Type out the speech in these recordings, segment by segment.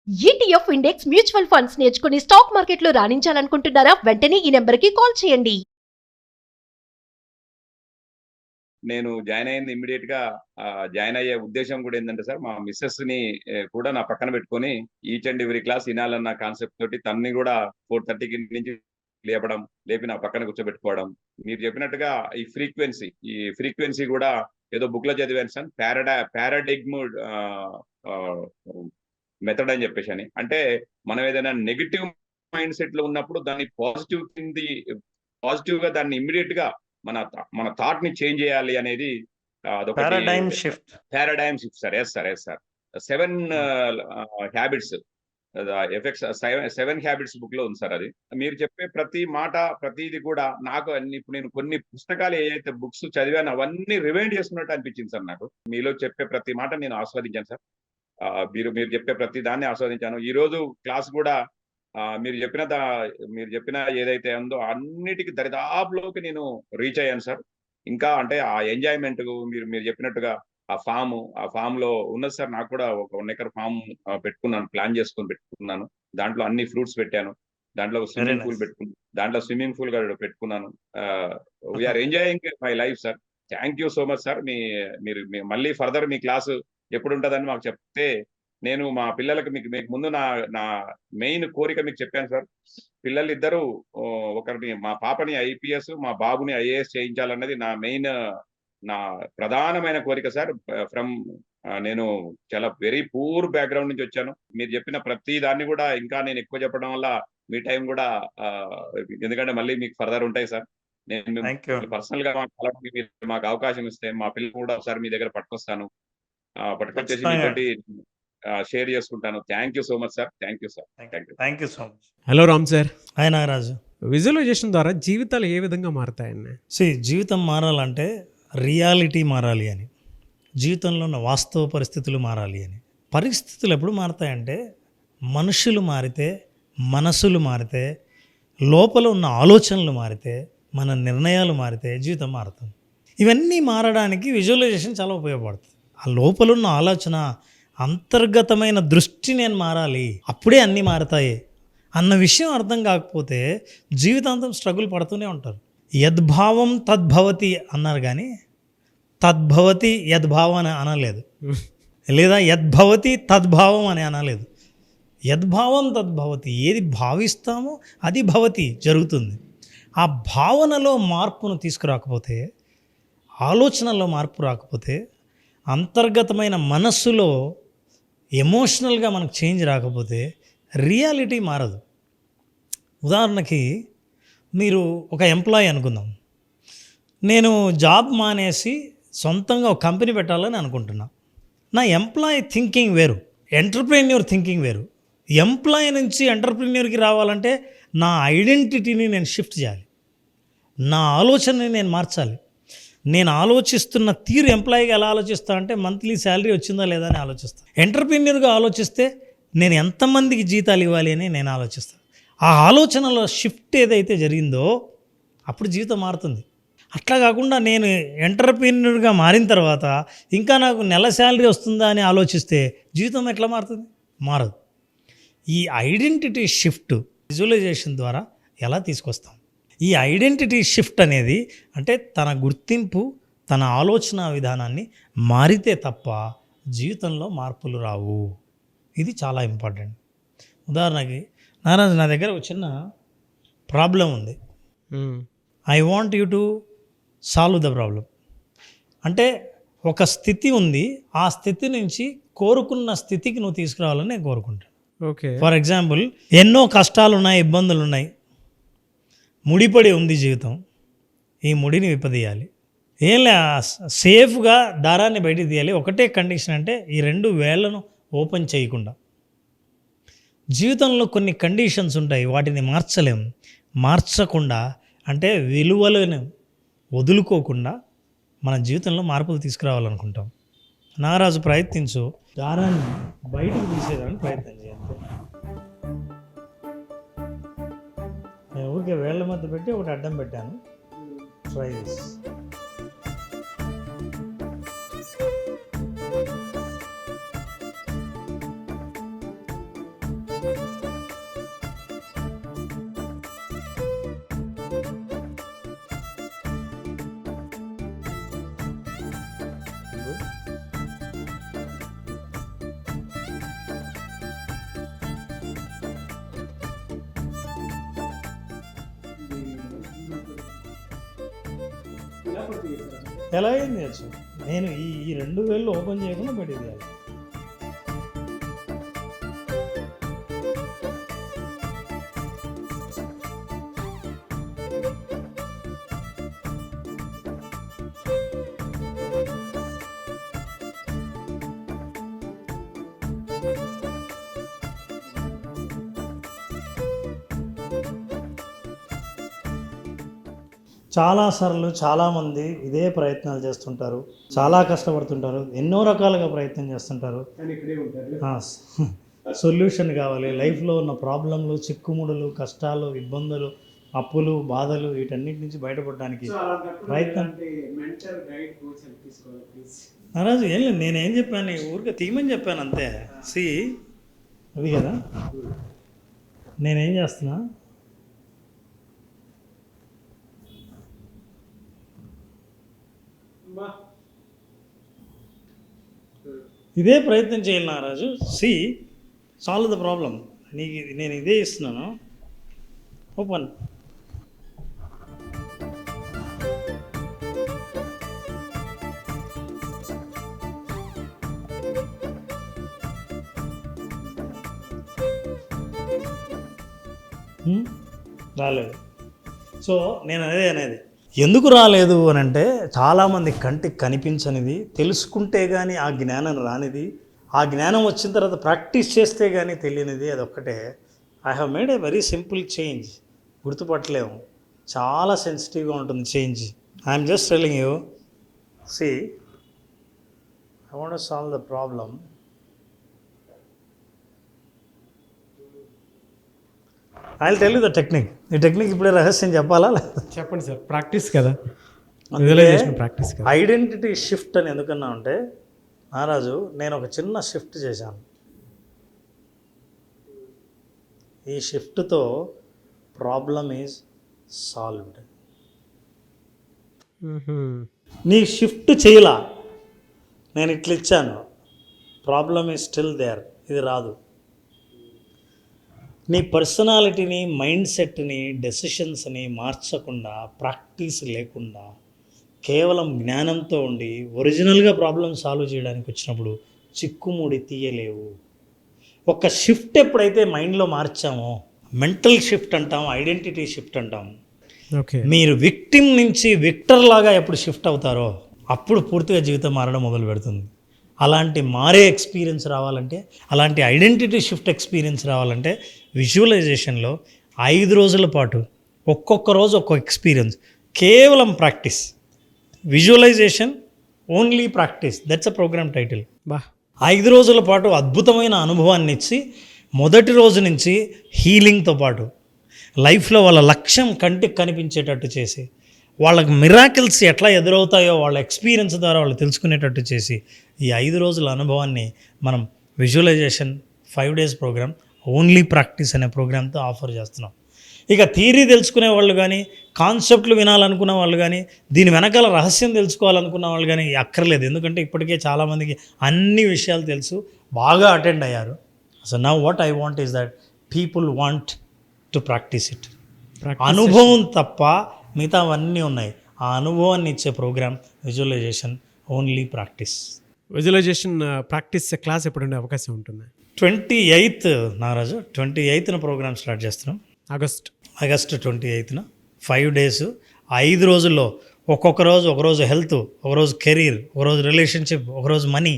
ETF index mutual funds నేర్చుకుని stock మార్కెట్లో రాణించాలనుకుంటున్నారా? వెంటనే ఈ నెంబర్కి కాల్ చేయండి. నేను జాయిన్ అయింది ఇమ్మీడియట్ గా జాయిన్ అయ్యే ఉద్దేశం కూడా ఏంటంటే సార్, మా మిస్సెస్ ని కూడా నా పక్కన పెట్టుకొని ఈచ్ అండ్ ఎవ్రీ క్లాస్ వినాలన్న కాన్సెప్ట్ తోటి తన్ని కూడా 4:30కి నుంచి లేపి నా పక్కన కూర్చోబెట్టుకోవడం. మీరు చెప్పినట్టుగా ఈ ఫ్రీక్వెన్సీ కూడా ఏదో బుక్ లో చదివాను సార్. పారాడిగ్మ్ మెథడ్ అని చెప్పేసి అంటే మనం ఏదైనా నెగిటివ్ మైండ్ సెట్ లో ఉన్నప్పుడు దాన్ని పాజిటివ్ గా దాన్ని ఇమ్మీడియట్ గా మన థాట్ ని చేంజ్ చేయాలి అనేది అదొకటి. Paradigm shift sir. Yes sir 7 habits effects 7 habits book లో ఉంది సార్. అది మీరు చెప్పే ప్రతి మాట ప్రతిది కూడా నాకు ఇప్పుడు నేను కొన్ని పుస్తకాలు ఏదైతే బుక్స్ చదివాను అవన్నీ రివైండ్ చేసుకున్నట్టు అనిపించింది సార్. నాకు మీలో చెప్పే ప్రతి మాట నేను ఆస్వాదించాను సార్. మీరు చెప్పే ప్రతి దాన్ని ఆస్వాదించాను. ఈ రోజు క్లాస్ కూడా మీరు చెప్పిన ఏదైతే ఉందో అన్నిటికీ దరిదాపులోకి నేను రీచ్ అయ్యాను సార్. ఇంకా అంటే ఆ ఎంజాయ్మెంట్ మీరు చెప్పినట్టుగా ఆ ఫామ్ లో ఉన్నది సార్. నాకు కూడా ఒక 1 ఎకర్ ఫామ్ పెట్టుకున్నాను, ప్లాన్ చేసుకొని పెట్టుకున్నాను. దాంట్లో అన్ని ఫ్రూట్స్ పెట్టాను, దాంట్లో స్విమ్మింగ్ పూల్ పెట్టుకున్నాను, దాంట్లో స్విమ్మింగ్ పూల్ గా పెట్టుకున్నాను. We are enjoying my life sir. Thank you so much sir. మీరు మళ్ళీ ఫర్దర్ మీ క్లాసు ఎప్పుడు ఉంటుందని మాకు చెప్తే నేను మా పిల్లలకు మీకు ముందు నా మెయిన్ కోరిక మీకు చెప్పాను సార్. పిల్లలు ఇద్దరు, ఒకరిని మా పాపని ఐపీఎస్, మా బాబుని ఐఏఎస్ చేయించాలన్నది నా ప్రధానమైన కోరిక సార్. నేను చాలా వెరీ పూర్ బ్యాక్గ్రౌండ్ నుంచి వచ్చాను. మీరు చెప్పిన ప్రతి దాన్ని కూడా ఇంకా నేను ఎక్కువ చెప్పడం వల్ల మీ టైం కూడా ఎందుకంటే మళ్ళీ మీకు ఫర్దర్ ఉంటాయి సార్. నేను పర్సనల్ గా మాకు అవకాశం ఇస్తే మా పిల్లలు కూడా ఒకసారి మీ దగ్గర పట్టుకొచ్చేసి మీతోటి షేర్ చేసుకుంటాను. Thank you so much sir. Thank you sir. Thank you so much. Hello Ram sir. Hi Nagaraju. Visualization ద్వారా జీవితాలు ఏ విధంగా మారతాయన్న? జీవితం మారాలంటే రియాలిటీ మారాలి అని, జీవితంలో ఉన్న వాస్తవ పరిస్థితులు మారాలి అని. పరిస్థితులు ఎప్పుడు మారతాయంటే మనుషులు మారితే, మనసులు మారితే, లోపల ఉన్న ఆలోచనలు మారితే, మన నిర్ణయాలు మారితే జీవితం మారుతుంది. ఇవన్నీ మారడానికి విజువలైజేషన్ చాలా ఉపయోగపడుతుంది. ఆ లోపల ఉన్న ఆలోచన, అంతర్గతమైన దృష్టి నేను మారాలి, అప్పుడే అన్నీ మారతాయి అన్న విషయం అర్థం కాకపోతే జీవితాంతం స్ట్రగుల్ పడుతూనే ఉంటారు. యద్భావం తద్భవతి అన్నారు కానీ తద్భవతి యద్భావం అని అనలేదు, లేదా యద్భవతి తద్భావం అని అనలేదు. యద్భావం తద్భవతి, ఏది భావిస్తామో అది భవతి, జరుగుతుంది. ఆ భావనలో మార్పును తీసుకురాకపోతే, ఆలోచనలో మార్పు రాకపోతే, అంతర్గతమైన మనస్సులో ఎమోషనల్గా మనకు చేంజ్ రాకపోతే రియాలిటీ మారదు. ఉదాహరణకి మీరు ఒక ఎంప్లాయీ అనుకుందాం. నేను జాబ్ మానేసి సొంతంగా ఒక కంపెనీ పెట్టాలని అనుకుంటున్నా. నా ఎంప్లాయీ థింకింగ్ వేరు, ఎంటర్ప్రెన్యూర్ థింకింగ్ వేరు. ఎంప్లాయీ నుంచి ఎంటర్ప్రెన్యూర్కి రావాలంటే నా ఐడెంటిటీని నేను షిఫ్ట్ చేయాలి, నా ఆలోచనని నేను మార్చాలి. నేను ఆలోచిస్తున్న తీరు ఎంప్లాయీగా ఎలా ఆలోచిస్తా అంటే మంత్లీ శాలరీ వచ్చిందా లేదా అని ఆలోచిస్తాను. ఎంటర్ప్రెన్యూర్గా ఆలోచిస్తే నేను ఎంతమందికి జీతాలు ఇవ్వాలి అని నేను ఆలోచిస్తాను. ఆ ఆలోచనలో షిఫ్ట్ ఏదైతే జరిగిందో అప్పుడు జీవితం మారుతుంది. అట్లా కాకుండా నేను ఎంటర్ప్రెన్యూర్గా మారిన తర్వాత ఇంకా నాకు నెల శాలరీ వస్తుందా అని ఆలోచిస్తే జీవితం ఎట్లా మారుతుంది? మారదు. ఈ ఐడెంటిటీ షిఫ్ట్ విజువలైజేషన్ ద్వారా ఎలా తీసుకొస్తాం? ఈ ఐడెంటిటీ షిఫ్ట్ అనేది అంటే తన గుర్తింపు, తన ఆలోచన విధానాన్ని మారితే తప్ప జీవితంలో మార్పులు రావు. ఇది చాలా ఇంపార్టెంట్. ఉదాహరణకి నారాజు, నా దగ్గర ఒక చిన్న ప్రాబ్లం ఉంది, I want you to solve the problem. అంటే ఒక స్థితి ఉంది, ఆ స్థితి నుంచి కోరుకున్న స్థితికి నువ్వు తీసుకురావాలని నేను కోరుకుంటాను. ఓకే, ఫర్ ఎగ్జాంపుల్ ఎన్నో కష్టాలు ఉన్నాయి, ఇబ్బందులు ఉన్నాయి, ముడిపడి ఉంది జీవితం. ఈ ముడిని విప్పదీయాలి. ఏంలే, సేఫ్గా దారాన్ని బయటికి తీయాలి. ఒకటే కండిషన్, అంటే ఈ 2 వేళ్లను ఓపెన్ చేయకుండా. జీవితంలో కొన్ని కండిషన్స్ ఉంటాయి, వాటిని మార్చకుండా అంటే విలువలను వదులుకోకుండా మన జీవితంలో మార్పులు తీసుకురావాలనుకుంటాం. నాగరాజు, ప్రయత్నించు, దారాన్ని బయటకు తీసేదానికి ప్రయత్నం చేయాలి. ఊరికే వేళ్ల మధ్య పెట్టి ఒకటి అడ్డం పెట్టాను. Try this. ఎలా ఏం చేయొచ్చు? నేను ఈ 2 వేళ్ళు ఓపెన్ చేయకుండా బయట తీయాలి. చాలాసార్లు చాలామంది ఇదే ప్రయత్నాలు చేస్తుంటారు, చాలా కష్టపడుతుంటారు, ఎన్నో రకాలుగా ప్రయత్నం చేస్తుంటారు. సొల్యూషన్ కావాలి, లైఫ్లో ఉన్న ప్రాబ్లంలు, చిక్కుముడులు, కష్టాలు, ఇబ్బందులు, అప్పులు, బాధలు, వీటన్నిటి నుంచి బయటపడడానికి ప్రయత్నం. నారాజు ఏం లేదు, నేనేం చెప్పాను, ఊరికే తీయమని చెప్పాను అంతే. అది కదా నేనేం చేస్తున్నా, ఇదే ప్రయత్నం చేయాలి నారాజు. Solve the problem. నేను ఇదే ఇస్తున్నాను. ఓపెన్. రాలేదు. సో నేను అనేది ఎందుకు రాలేదు అని అంటే, చాలామంది కంటికి కనిపించనిది, తెలుసుకుంటే కానీ ఆ జ్ఞానం రానిది, ఆ జ్ఞానం వచ్చిన తర్వాత ప్రాక్టీస్ చేస్తే కానీ తెలియనిది, అదొక్కటే. I have made a very simple change. గుర్తుపట్టలేము, చాలా సెన్సిటివ్గా ఉంటుంది change. I'm just telling you, I want to solve the problem. I will tell you the technique. ఈ టెక్నిక్ ఇప్పుడే రహస్యం చెప్పాలా? చెప్పండి సార్. ప్రాక్టీస్ కదా, ప్రాక్టీస్ కదా. ఐడెంటిటీ షిఫ్ట్ అని ఎందుకన్నా అంటే, నారాజు నేను ఒక చిన్న షిఫ్ట్ చేశాను. ఈ షిఫ్ట్తో ప్రాబ్లమ్ ఈజ్ సాల్వ్డ్. నీ షిఫ్ట్ చేయలా, నేను ఇట్లా ఇచ్చాను, ప్రాబ్లమ్ ఈజ్ స్టిల్ దేర్, ఇది రాదు. నీ పర్సనాలిటీని, మైండ్ సెట్ని, డెసిషన్స్ని మార్చకుండా, ప్రాక్టీస్ లేకుండా, కేవలం జ్ఞానంతో ఉండి ఒరిజినల్గా ప్రాబ్లం సాల్వ్ చేయడానికి వచ్చినప్పుడు చిక్కుముడి తీయలేవు. ఒక షిఫ్ట్ ఎప్పుడైతే మైండ్లో మార్చామో, మెంటల్ షిఫ్ట్ అంటాం, ఐడెంటిటీ షిఫ్ట్ అంటాం. మీరు విక్టిమ్ నుంచి విక్టర్ లాగా ఎప్పుడు షిఫ్ట్ అవుతారో అప్పుడు పూర్తిగా జీవితం మారడం మొదలు పెడుతుంది. అలాంటి మారే ఎక్స్పీరియన్స్ రావాలంటే, అలాంటి ఐడెంటిటీ షిఫ్ట్ ఎక్స్పీరియన్స్ రావాలంటే విజువలైజేషన్లో 5 రోజుల పాటు ఒక్కొక్క రోజు ఒక్కొక్క ఎక్స్పీరియన్స్, కేవలం practice. Visualization only practice, that's a programme title. 5 రోజుల పాటు అద్భుతమైన అనుభవాన్ని ఇచ్చి, మొదటి రోజు నుంచి హీలింగ్తో పాటు లైఫ్లో వాళ్ళ లక్ష్యం కంటికి కనిపించేటట్టు చేసి, వాళ్ళకి మిరాకిల్స్ ఎట్లా ఎదురవుతాయో వాళ్ళ ఎక్స్పీరియన్స్ ద్వారా వాళ్ళు తెలుసుకునేటట్టు చేసి, ఈ 5 రోజుల అనుభవాన్ని మనం visualization 5 days programme, only practice అనే ప్రోగ్రామ్తో ఆఫర్ చేస్తున్నాం. ఇక థియరీ తెలుసుకునే వాళ్ళు కానీ, కాన్సెప్ట్లు వినాలనుకున్న వాళ్ళు కానీ, దీని వెనకాల రహస్యం తెలుసుకోవాలనుకున్న వాళ్ళు కానీ అక్కర్లేదు. ఎందుకంటే ఇప్పటికే చాలామందికి అన్ని విషయాలు తెలుసు, బాగా అటెండ్ అయ్యారు. So now what I want is that people want to practice it. అనుభవం తప్ప మిగతావన్నీ ఉన్నాయి. ఆ అనుభవాన్ని ఇచ్చే programme visualization only practice. Visualization practice class ఎప్పుడు ఉండే అవకాశం ఉంటుంది? 28th నారాజు, 28th ప్రోగ్రామ్ స్టార్ట్ చేస్తున్నాం. ఆగస్ట్ 28th 5 days, 5 రోజుల్లో ఒక్కొక్క రోజు, ఒకరోజు హెల్త్, ఒకరోజు కెరీర్, ఒకరోజు రిలేషన్షిప్, ఒకరోజు మనీ.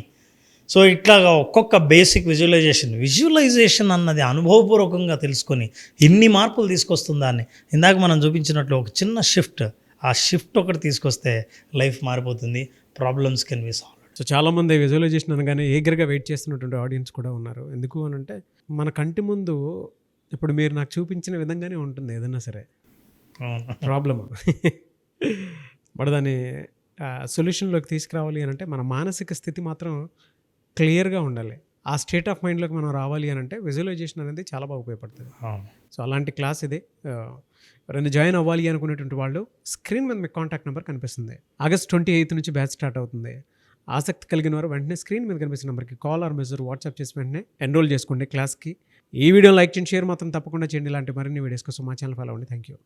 సో ఇట్లాగా ఒక్కొక్క బేసిక్ విజువలైజేషన్ అన్నది అనుభవపూర్వకంగా తెలుసుకొని ఇన్ని మార్పులు తీసుకొస్తుందా అని ఇందాక మనం చూపించినట్లు ఒక చిన్న షిఫ్ట్, ఆ షిఫ్ట్ ఒకటి తీసుకొస్తే లైఫ్ మారిపోతుంది, problems can be solve. So చాలామంది విజువలైజేషన్ అనగానే ఈగర్గా వెయిట్ చేస్తున్నటువంటి ఆడియన్స్ కూడా ఉన్నారు. ఎందుకు అని అంటే, మన కంటి ముందు ఇప్పుడు మీరు నాకు చూపించిన విధంగానే ఉంటుంది ఏదైనా సరే ప్రాబ్లమ్. బట్ దాన్ని సొల్యూషన్లోకి తీసుకురావాలి అని అంటే మన మానసిక స్థితి మాత్రం క్లియర్గా ఉండాలి. ఆ స్టేట్ ఆఫ్ మైండ్లోకి మనం రావాలి అని అంటే విజువలైజేషన్ అనేది చాలా బాగా ఉపయోగపడుతుంది. సో అలాంటి క్లాస్ ఇది. ఎవరైనా జాయిన్ అవ్వాలి అనుకునేటువంటి వాళ్ళు స్క్రీన్ మీద మీకు కాంటాక్ట్ నెంబర్ కనిపిస్తుంది. August 28th నుంచి బ్యాచ్ స్టార్ట్ అవుతుంది. ఆసక్తి కలిగిన వారు వెంటనే స్క్రీన్ మీద కనిపిస్తున్న నెంబర్కి కాల్ ఆర్ మెసేజ్ వాట్సాప్ చేసి వెంటనే ఎన్రోల్ చేసుకోండి క్లాస్కి. ఈ వీడియో లైక్ చేయండి, షేర్ మాత్రం తప్పకుండా చేయండి. ఇలాంటి మరిన్ని వీడియోస్ కోసం మా ఛానల్ ఫాలో అవ్వండి. Thank you.